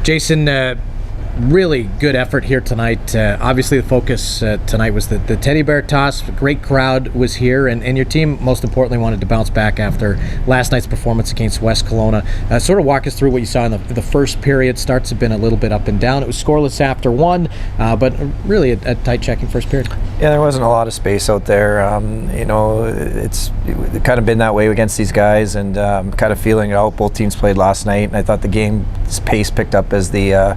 Jason, really good effort here tonight. Obviously, the focus tonight was the teddy bear toss. A great crowd was here, and your team, most importantly, wanted to bounce back after last night's performance against West Kelowna. Sort of walk us through what you saw in the first period. Starts have been a little bit up and down. It was scoreless after one, but really a tight checking first period. Yeah, there wasn't a lot of space out there. It's kind of been that way against these guys, and kind of feeling it out. Both teams played last night, and I thought the game's pace picked up as the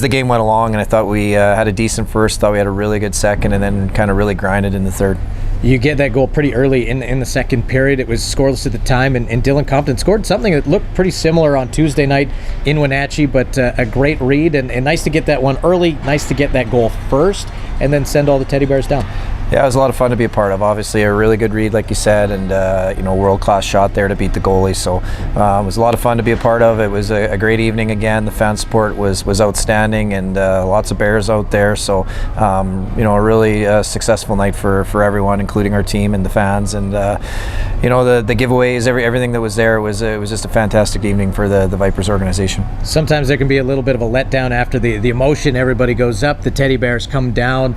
game went along, and I thought we had a decent first, thought we had a really good second, and then kind of really grinded in the third. You get that goal pretty early in the second period. It was scoreless at the time, and Dylan Compton scored something that looked pretty similar on Tuesday night in Wenatchee, but a great read, and nice to get that one early, nice to get that goal first, and then send all the Teddy Bears down. Yeah, it was a lot of fun to be a part of. Obviously, a really good read, like you said, and world-class shot there to beat the goalie. So it was a lot of fun to be a part of. It was a great evening again. The fan support was outstanding, and lots of Bears out there. So a really successful night for everyone, including our team and the fans. And the giveaways, everything that was there, it was just a fantastic evening for the Vipers organization. Sometimes there can be a little bit of a letdown after the emotion. Everybody goes up, the Teddy Bears come down.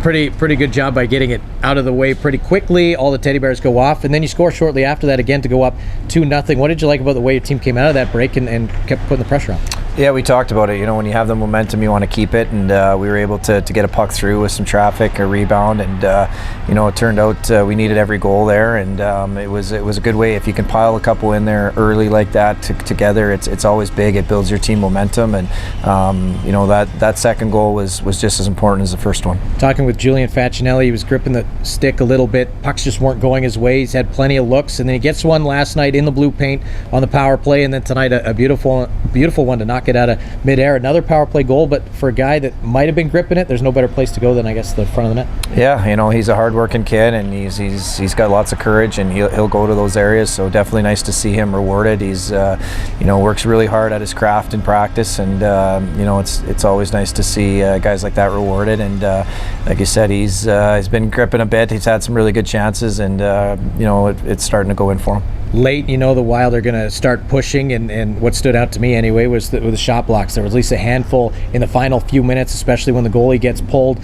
Pretty good job by getting it out of the way pretty quickly. All the Teddy Bears go off, and then you score shortly after that again to go up 2-0. What did you like about the way your team came out of that break and kept putting the pressure on? Yeah, we talked about it. When you have the momentum, you want to keep it, and we were able to get a puck through with some traffic, a rebound, and it turned out we needed every goal there, and it was a good way. If you can pile a couple in there early like that together, it's always big. It builds your team momentum, and that second goal was just as important as the first one. Talking with Julian Facinelli, he was gripping the stick a little bit. Pucks just weren't going his way. He's had plenty of looks, and then he gets one last night in the blue paint on the power play, and then tonight a beautiful one to knock it out of midair. Another power play goal, but for a guy that might have been gripping it, there's no better place to go than, I guess, the front of the net. Yeah, he's a hard-working kid, and he's got lots of courage, and he'll go to those areas. So definitely nice to see him rewarded. He's works really hard at his craft in practice, and it's always nice to see guys like that rewarded. And like you said, he's been gripping a bit. He's had some really good chances, and it's starting to go in for him. Late, the Wild are going to start pushing, and what stood out to me anyway was the shot blocks. There was at least a handful in the final few minutes, especially when the goalie gets pulled.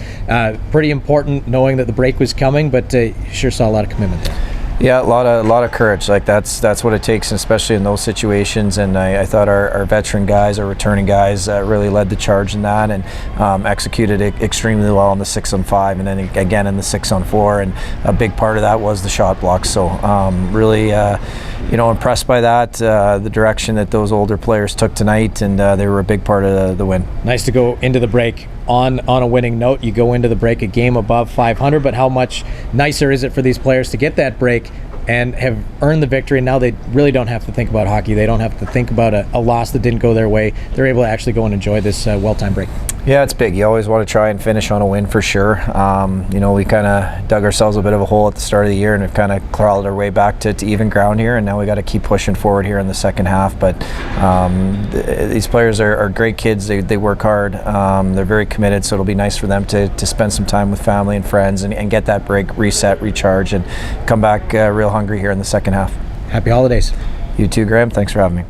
Pretty important knowing that the break was coming, but sure saw a lot of commitment there. Yeah, a lot of courage. Like that's what it takes, especially in those situations. And I thought our veteran guys, our returning guys, really led the charge in that, and executed it extremely well on the 6-on-5, and then again in the 6-on-4. And a big part of that was the shot block. So really, impressed by that, the direction that those older players took tonight, and they were a big part of the win. Nice to go into the break on a winning note. You go into the break a game above 500, but how much nicer is it for these players to get that break and have earned the victory? Now they really don't have to think about hockey. They don't have to think about a loss that didn't go their way. They're able to actually go and enjoy this well-timed break. Yeah, it's big. You always want to try and finish on a win for sure. We kind of dug ourselves a bit of a hole at the start of the year, and we've kind of crawled our way back to even ground here, and now we got to keep pushing forward here in the second half. But these players are great kids. They work hard. They're very committed, so it'll be nice for them to spend some time with family and friends and get that break, reset, recharge, and come back real hungry here in the second half. Happy holidays. You too, Graham. Thanks for having me.